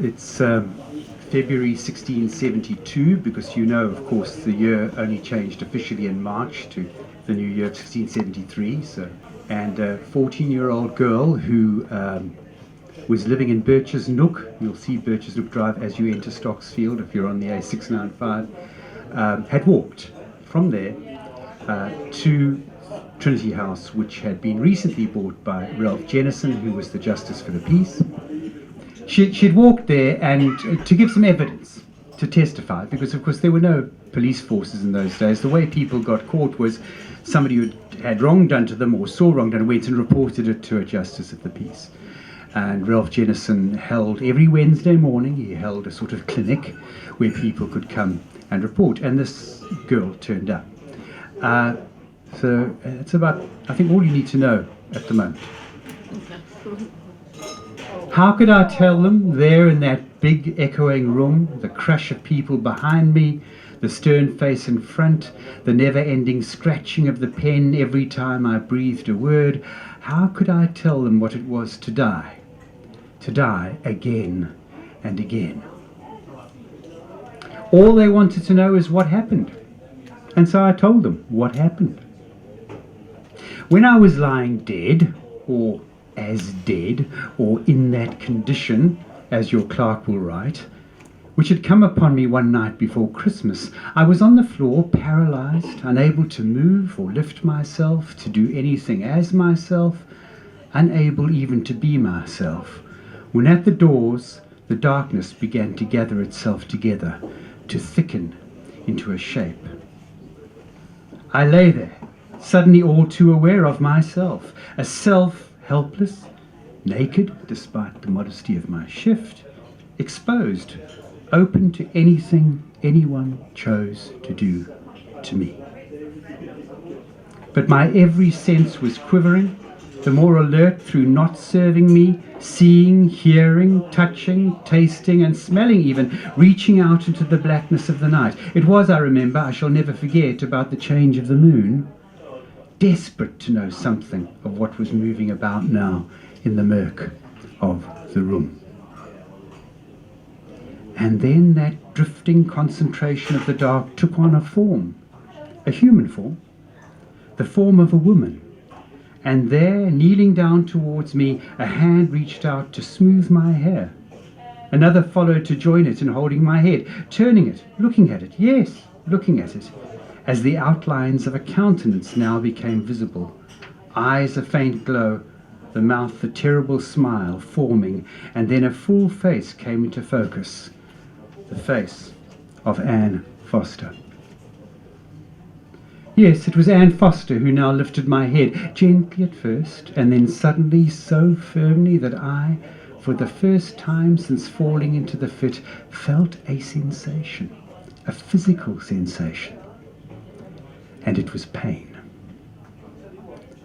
It's February 1672, because you know, of course, the year only changed officially in March to the new year of 1673. So, and a 14-year-old girl who was living in Birches Nook. You'll see Birches Nook Drive as you enter Stocksfield if you're on the A695. Had walked from there to Trinity House, which had been recently bought by Ralph Jennison, who was the Justice for the Peace. She'd walked there and to give some evidence, to testify, because of course there were no police forces in those days. The way people got caught was somebody who had wrong done to them or saw wrong done went and reported it to a Justice of the Peace. And Ralph Jennison held, every Wednesday morning, he held a sort of clinic where people could come and report, and this girl turned up. So it's about, I think, all you need to know at the moment. How could I tell them there in that big echoing room, the crush of people behind me, the stern face in front, the never-ending scratching of the pen every time I breathed a word? How could I tell them what it was to die again and again? All they wanted to know is what happened, and so I told them what happened. When I was lying dead, or as dead, or in that condition, as your clerk will write, which had come upon me one night before Christmas, I was on the floor, paralysed, unable to move or lift myself, to do anything as myself, unable even to be myself, when at the doors the darkness began to gather itself together, to thicken into a shape. I lay there, suddenly all too aware of myself, a self helpless, naked despite the modesty of my shift, exposed, open to anything anyone chose to do to me. But my every sense was quivering, the more alert through not serving me, seeing, hearing, touching, tasting, and smelling even, reaching out into the blackness of the night. It was, I remember, I shall never forget, about the change of the moon, desperate to know something of what was moving about now in the murk of the room. And then that drifting concentration of the dark took on a form, a human form, the form of a woman. And there, kneeling down towards me, a hand reached out to smooth my hair. Another followed to join it in holding my head, turning it, looking at it, yes, looking at it, as the outlines of a countenance now became visible, eyes a faint glow, the mouth a terrible smile forming, and then a full face came into focus, the face of Anne Foster. Yes, it was Anne Foster who now lifted my head, gently at first, and then suddenly so firmly that I, for the first time since falling into the fit, felt a sensation, a physical sensation. And it was pain.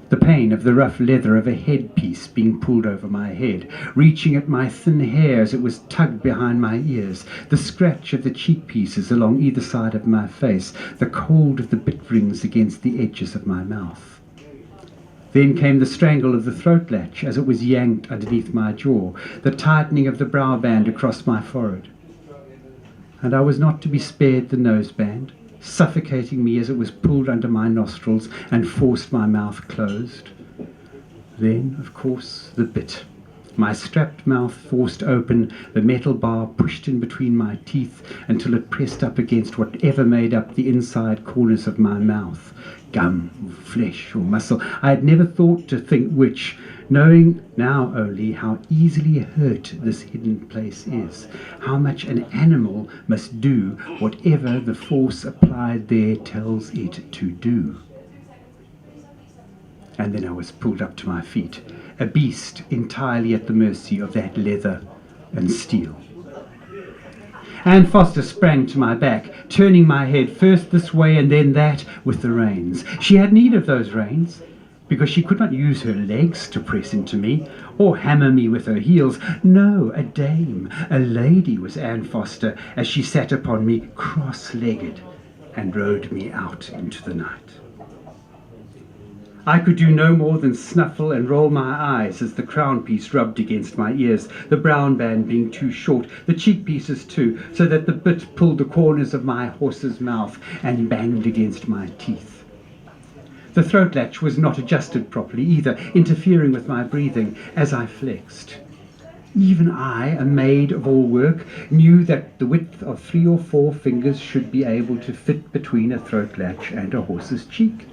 The pain of the rough leather of a headpiece being pulled over my head, reaching at my thin hair as it was tugged behind my ears, the scratch of the cheek pieces along either side of my face, the cold of the bit rings against the edges of my mouth. Then came the strangle of the throat latch as it was yanked underneath my jaw, the tightening of the brow band across my forehead. And I was not to be spared the nose band, suffocating me as it was pulled under my nostrils and forced my mouth closed. Then, of course, the bit. My strapped mouth forced open, the metal bar pushed in between my teeth until it pressed up against whatever made up the inside corners of my mouth, gum, or flesh, or muscle. I had never thought to think which, knowing now only how easily hurt this hidden place is, how much an animal must do whatever the force applied there tells it to do. And then I was pulled up to my feet, a beast entirely at the mercy of that leather and steel. Anne Foster sprang to my back, turning my head first this way and then that with the reins. She had need of those reins, because she could not use her legs to press into me, or hammer me with her heels. No, a dame, a lady was Anne Foster, as she sat upon me cross-legged and rode me out into the night. I could do no more than snuffle and roll my eyes as the crown piece rubbed against my ears, the brown band being too short, the cheek pieces too, so that the bit pulled the corners of my horse's mouth and banged against my teeth. The throat latch was not adjusted properly either, interfering with my breathing as I flexed. Even I, a maid of all work, knew that the width of 3 or 4 fingers should be able to fit between a throat latch and a horse's cheek.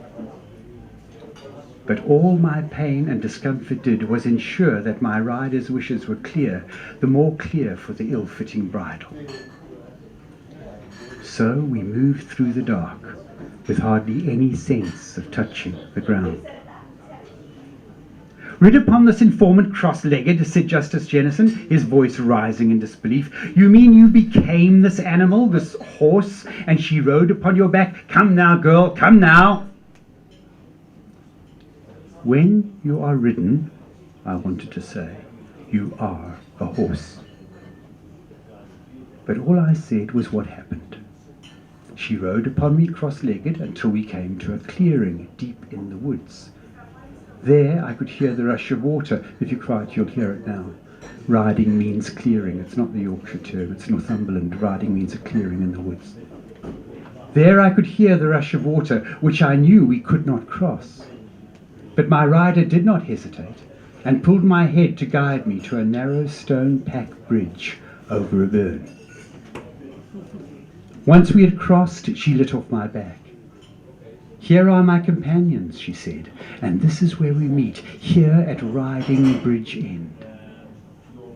But all my pain and discomfort did was ensure that my rider's wishes were clear, the more clear for the ill-fitting bridle. So we moved through the dark, with hardly any sense of touching the ground. "Rid upon this informant cross-legged," said Justice Jennison, his voice rising in disbelief. "You mean you became this animal, this horse, and she rode upon your back? Come now, girl, come now." "When you are ridden," I wanted to say, "you are a horse." But all I said was what happened. She rode upon me cross-legged until we came to a clearing deep in the woods. There I could hear the rush of water. If you're quiet, you'll hear it now. Riding means clearing. It's not the Yorkshire term, it's Northumberland. Riding means a clearing in the woods. There I could hear the rush of water, which I knew we could not cross. But my rider did not hesitate, and pulled my head to guide me to a narrow stone-packed bridge over a burn. Once we had crossed, she lit off my back. "Here are my companions," she said, "and this is where we meet, here at Riding Bridge End."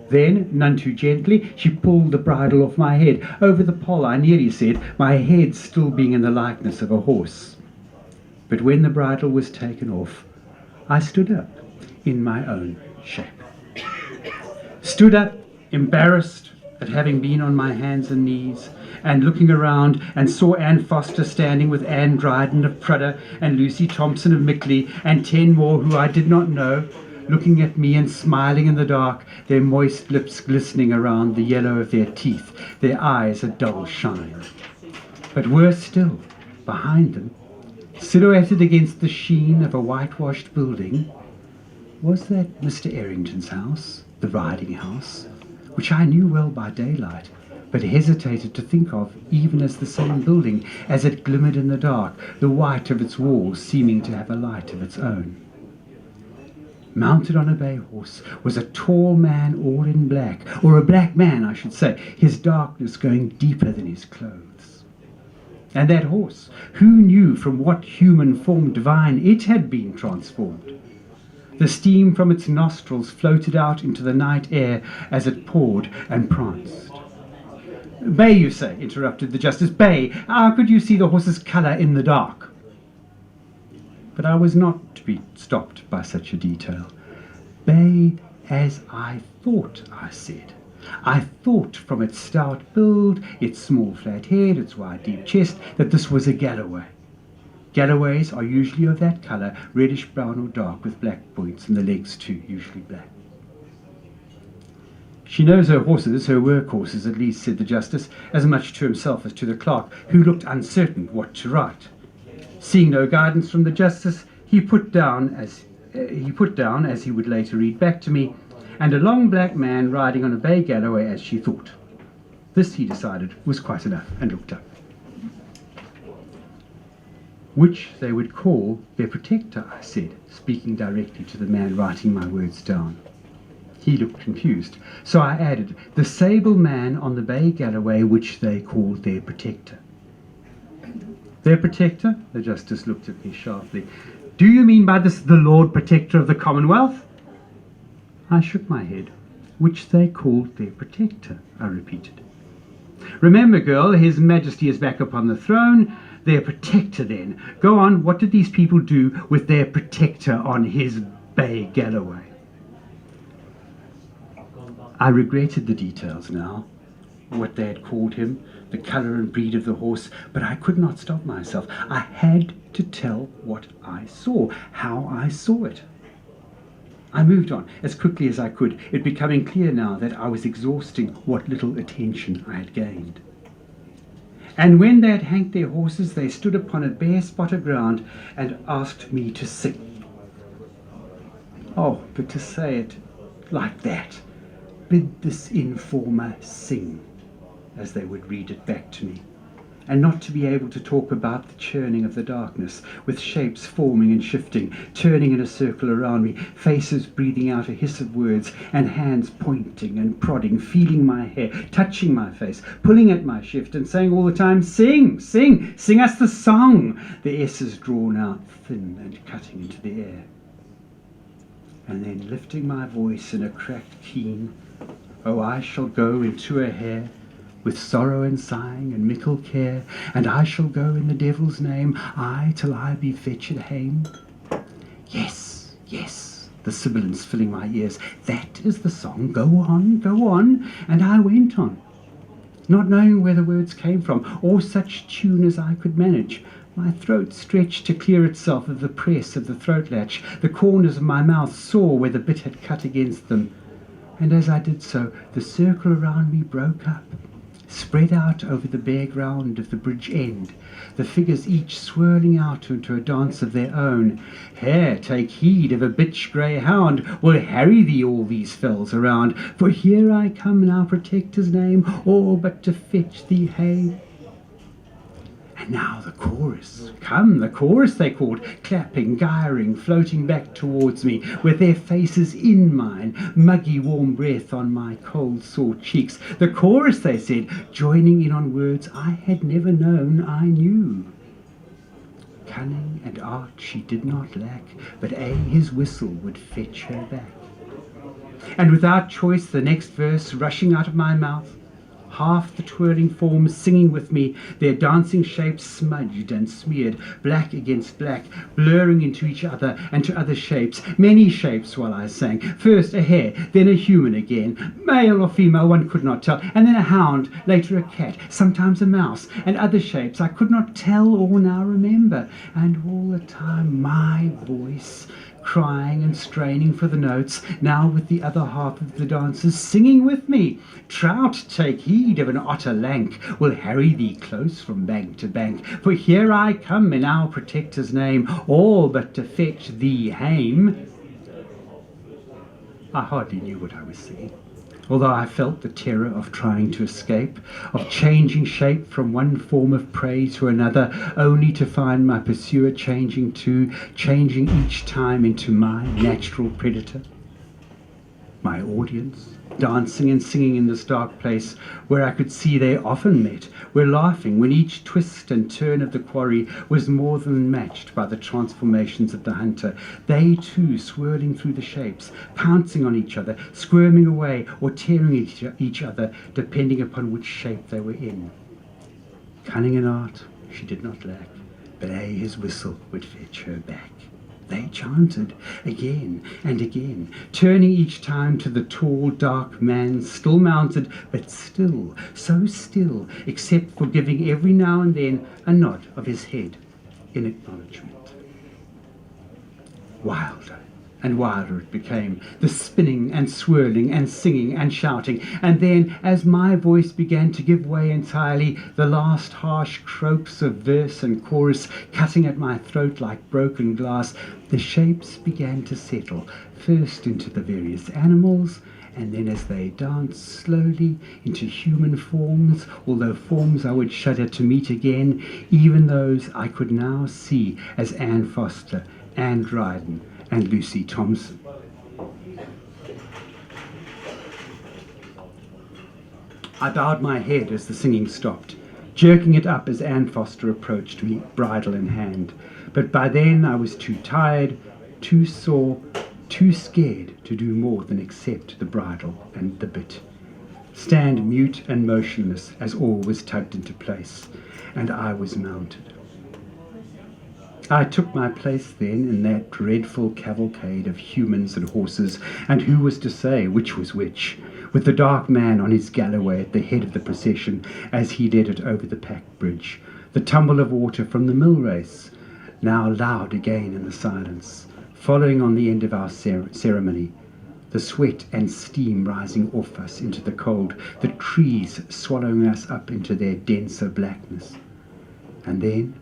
Then, none too gently, she pulled the bridle off my head, over the poll, I nearly said, my head still being in the likeness of a horse. But when the bridle was taken off, I stood up in my own shape. Stood up, embarrassed at having been on my hands and knees, and looking around and saw Anne Foster standing with Anne Dryden of Prudder and Lucy Thompson of Mickley and 10 more who I did not know, looking at me and smiling in the dark, their moist lips glistening around the yellow of their teeth, their eyes a dull shine. But worse still, behind them, silhouetted against the sheen of a whitewashed building, was that Mr. Errington's house, the riding house, which I knew well by daylight, but hesitated to think of even as the same building as it glimmered in the dark, the white of its walls seeming to have a light of its own. Mounted on a bay horse was a tall man all in black, or a black man, I should say, his darkness going deeper than his clothes. And that horse, who knew from what human form divine it had been transformed? The steam from its nostrils floated out into the night air as it poured and pranced. "Bay, you say?" interrupted the justice. "Bay, how could you see the horse's colour in the dark?" But I was not to be stopped by such a detail. "Bay as I thought," I said. "I thought from its stout build, its small flat head, its wide deep chest, that this was a Galloway. Galloways are usually of that colour, reddish brown or dark, with black points, and the legs too, usually black." "She knows her horses, her workhorses at least," said the justice, as much to himself as to the clerk, who looked uncertain what to write. Seeing no guidance from the justice, he put down, as he would later read back to me, "and a long black man riding on a bay Galloway as she thought." This, he decided, was quite enough, and looked up. "Which they would call their protector," I said, speaking directly to the man writing my words down. He looked confused, so I added, "the sable man on the bay Galloway which they called their protector." "Their protector?" The justice looked at me sharply. "Do you mean by this the Lord Protector of the Commonwealth?" I shook my head. "Which they called their protector," I repeated. "Remember, girl, His Majesty is back upon the throne. Their protector, then. Go on, what did these people do with their protector on his bay Galloway?" I regretted the details now, what they had called him, the colour and breed of the horse, but I could not stop myself. I had to tell what I saw, how I saw it. I moved on as quickly as I could, it becoming clear now that I was exhausting what little attention I had gained. "And when they had hanged their horses, they stood upon a bare spot of ground and asked me to sing. Oh, but to say it like that, bid this informer sing, as they would read it back to me, and not to be able to talk about the churning of the darkness, with shapes forming and shifting, turning in a circle around me, faces breathing out a hiss of words, and hands pointing and prodding, feeling my hair, touching my face, pulling at my shift, and saying all the time, "Sing, sing, sing us the song," the S's drawn out thin and cutting into the air. And then lifting my voice in a cracked keen, "Oh, I shall go into a hair, with sorrow and sighing and mickle care, and I shall go in the devil's name, aye, till I be fetched hame." Yes, yes, the sibilance filling my ears, that is the song, go on, and I went on, not knowing where the words came from, or such tune as I could manage. My throat stretched to clear itself of the press of the throat latch, the corners of my mouth sore where the bit had cut against them, and as I did so, the circle around me broke up, spread out over the bare ground of the bridge end, the figures each swirling out into a dance of their own. "Here, take heed of a bitch greyhound, will harry thee all these fells around, for here I come in our protector's name, all but to fetch thee hame." And now the chorus. "Come, the chorus," they called, clapping, gyring, floating back towards me, with their faces in mine, muggy warm breath on my cold sore cheeks. "The chorus," they said, joining in on words I had never known I knew. Cunning and art she did not lack, but his whistle would fetch her back. And without choice the next verse rushing out of my mouth, half the twirling forms singing with me, their dancing shapes smudged and smeared, black against black, blurring into each other and to other shapes, many shapes while I sang. First a hare, then a human again, male or female one could not tell, and then a hound, later a cat, sometimes a mouse, and other shapes I could not tell or now remember, and all the time my voice crying and straining for the notes, now with the other half of the dancers singing with me. "Trout, take heed of an otter lank, will harry thee close from bank to bank, for here I come in our protector's name, all but to fetch thee hame." I hardly knew what I was singing, although I felt the terror of trying to escape, of changing shape from one form of prey to another, only to find my pursuer changing too, changing each time into my natural predator. My audience, dancing and singing in this dark place, where I could see they often met, were laughing when each twist and turn of the quarry was more than matched by the transformations of the hunter, they too swirling through the shapes, pouncing on each other, squirming away or tearing each other, depending upon which shape they were in. Cunning and art she did not lack, but his whistle would fetch her back. They chanted again and again, turning each time to the tall, dark man, still mounted, but still, so still, except for giving every now and then a nod of his head in acknowledgement. Wilder and wilder it became, the spinning and swirling and singing and shouting, and then, as my voice began to give way entirely, the last harsh croaks of verse and chorus cutting at my throat like broken glass, the shapes began to settle, first into the various animals, and then as they danced slowly into human forms, although forms I would shudder to meet again, even those I could now see as Anne Foster, Anne Dryden, and Lucy Thompson. I bowed my head as the singing stopped, jerking it up as Anne Foster approached me, bridle in hand. But by then I was too tired, too sore, too scared to do more than accept the bridle and the bit, stand mute and motionless as all was tugged into place, and I was mounted. I took my place then in that dreadful cavalcade of humans and horses, and who was to say which was which, with the dark man on his galloway at the head of the procession as he led it over the pack bridge, the tumble of water from the mill race, now loud again in the silence, following on the end of our ceremony, the sweat and steam rising off us into the cold, the trees swallowing us up into their denser blackness. And then,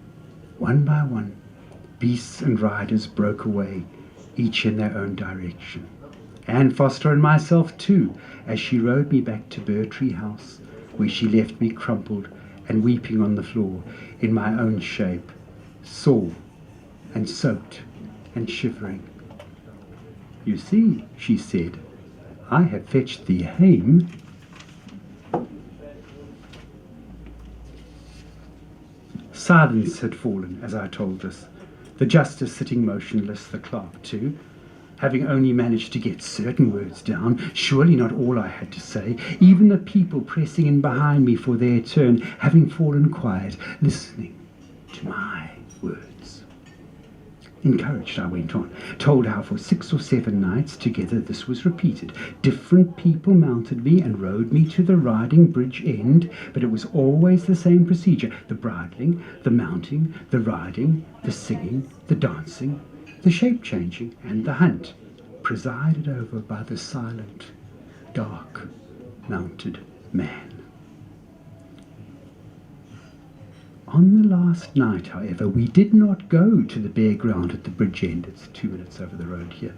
one by one, beasts and riders broke away, each in their own direction. Anne Foster and myself too, as she rode me back to Bertree House, where she left me crumpled and weeping on the floor in my own shape, sore and soaked and shivering. "You see," she said, "I have fetched thee hame." Silence had fallen as I told this, the justice sitting motionless, the clerk too, having only managed to get certain words down, surely not all I had to say, even the people pressing in behind me for their turn, having fallen quiet, listening to my words. Encouraged, I went on, told how for 6 or 7 nights together this was repeated. Different people mounted me and rode me to the riding bridge end, but it was always the same procedure: the bridling, the mounting, the riding, the singing, the dancing, the shape-changing, and the hunt, presided over by the silent, dark, mounted man. On the last night, however, we did not go to the bare ground at the bridge end. It's 2 minutes over the road here.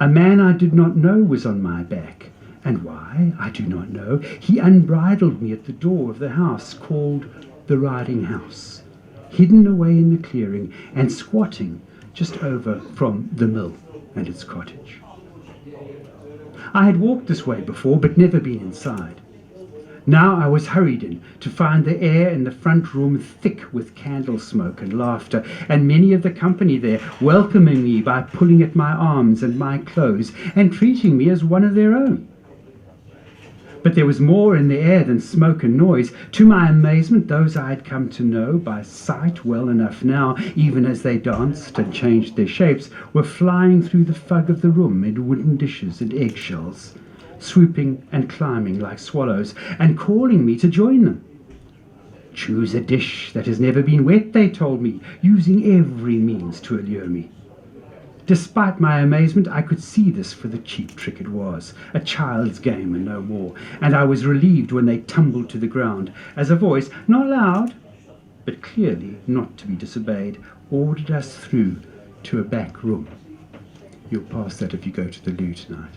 A man I did not know was on my back, and why, I do not know. He unbridled me at the door of the house called the riding house, hidden away in the clearing and squatting just over from the mill and its cottage. I had walked this way before, but never been inside. Now I was hurried in to find the air in the front room thick with candle smoke and laughter, and many of the company there welcoming me by pulling at my arms and my clothes and treating me as one of their own. But there was more in the air than smoke and noise. To my amazement, those I had come to know by sight well enough now, even as they danced and changed their shapes, were flying through the fug of the room in wooden dishes and eggshells, swooping and climbing like swallows, and calling me to join them. "Choose a dish that has never been wet," they told me, using every means to allure me. Despite my amazement, I could see this for the cheap trick it was, a child's game and no more, and I was relieved when they tumbled to the ground, as a voice, not loud, but clearly not to be disobeyed, ordered us through to a back room. You'll pass that if you go to the loo tonight.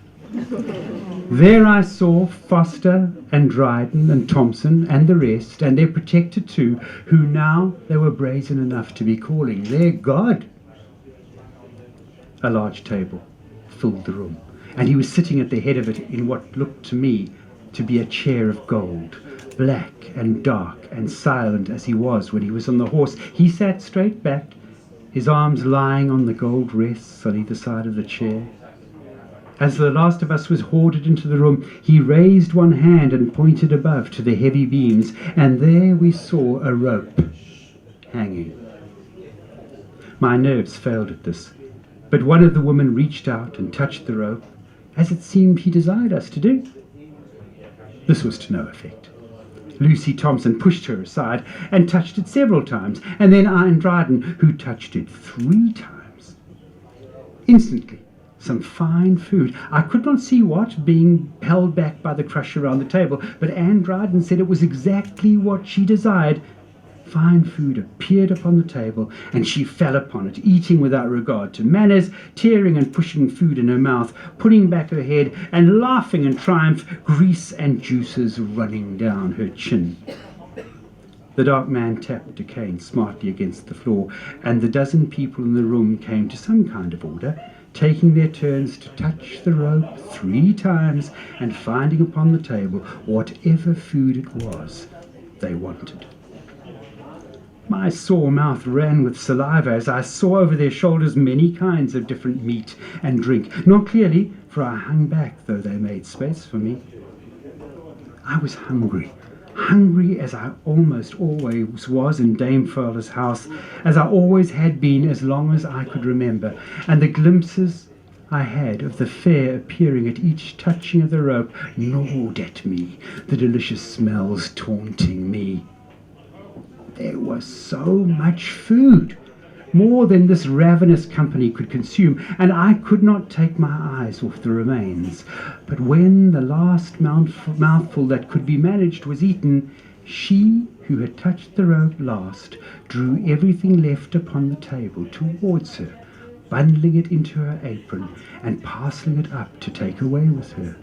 There I saw Foster and Dryden and Thompson and the rest, and their protector too, who now they were brazen enough to be calling their God. A large table filled the room, and he was sitting at the head of it in what looked to me to be a chair of gold, black and dark and silent as he was when he was on the horse. He sat straight back, his arms lying on the gold rests on either side of the chair. As the last of us was hoarded into the room, he raised one hand and pointed above to the heavy beams, and there we saw a rope hanging. My nerves failed at this, but one of the women reached out and touched the rope, as it seemed he desired us to do. This was to no effect. Lucy Thompson pushed her aside and touched it several times, and then Anne Dryden, who touched it 3 times. Instantly, some fine food, I could not see what, being held back by the crush around the table, but Anne Dryden said it was exactly what she desired. Fine food appeared upon the table, and she fell upon it, eating without regard to manners, tearing and pushing food in her mouth, putting back her head, and laughing in triumph, grease and juices running down her chin. The dark man tapped a cane smartly against the floor, and the dozen people in the room came to some kind of order, taking their turns to touch the rope 3 times, and finding upon the table whatever food it was they wanted. My sore mouth ran with saliva as I saw over their shoulders many kinds of different meat and drink, not clearly, for I hung back, though they made space for me. I was hungry as I almost always was in Dame Fowler's house, as I always had been as long as I could remember, and the glimpses I had of the fare appearing at each touching of the rope gnawed at me, the delicious smells taunting me. There was so much food, more than this ravenous company could consume, and I could not take my eyes off the remains. But when the last mouthful that could be managed was eaten, she who had touched the rope last drew everything left upon the table towards her, bundling it into her apron and parceling it up to take away with her.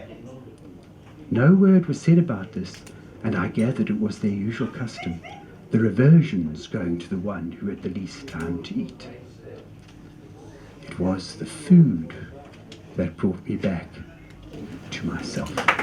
No word was said about this, and I gathered it was their usual custom, the reversions going to the one who had the least time to eat. It was the food that brought me back to myself.